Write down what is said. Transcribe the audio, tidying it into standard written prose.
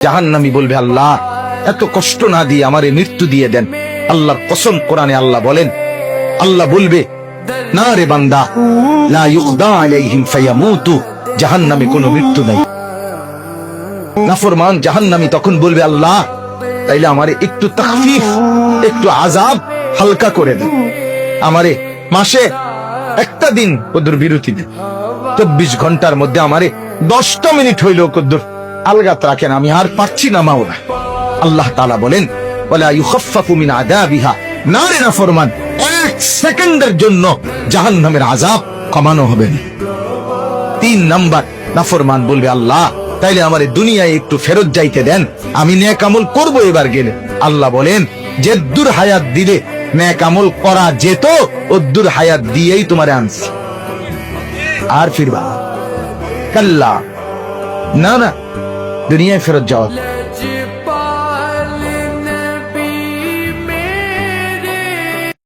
জাহান্নামী বলবে, আল্লাহ এত কষ্ট না দিয়ে আমারে মৃত্যু দিয়ে দেন। আল্লাহর কসম, কোরআনে আল্লাহ বলেন, আল্লাহ বলবে, না রে বান্দা, লা ইউকদা আলাইহিম ফায়ামুতু, জাহান্নামে কোনো মৃত্যু নাই। নাফরমান জাহান্নামী তখন বলবে, আল্লাহ তাইলে আমারে একটু তাখফিফ, একটু আযাব হালকা করে দেন, আমারে মাসে একটা দিন কদ্দুর বিরতি দেন, 24 ঘন্টার মধ্যে আমারে 10টা মিনিট হইলেও কদ্দুর আলগাত রাখেন, আমি আর পারছি না মাওলা। আল্লাহ তাআলা বলেন, ওয়ালা ইউখাফফাফু মিন আযাবিহা, না রে নাফরমান, 1 সেকেন্ডের জন্য জাহান্নামের আযাব কমানো হবে না। 3 নাম্বার, নাফরমান বলবে, আল্লাহ তাইলে আমারে দুনিয়ায় একটু ফেরত যাইতে দেন, আমি নেক আমল করবো এবার গেলে। আল্লাহ বলেন, যেদ্দুর হায়াত দিলে নেক আমল করা যেত, ওদ্দুর হায়াত দিয়েই তোমারে আনছি, আর ফিরবা কাল্লা, না না, দুনিয়ায় ফেরত যাওয়া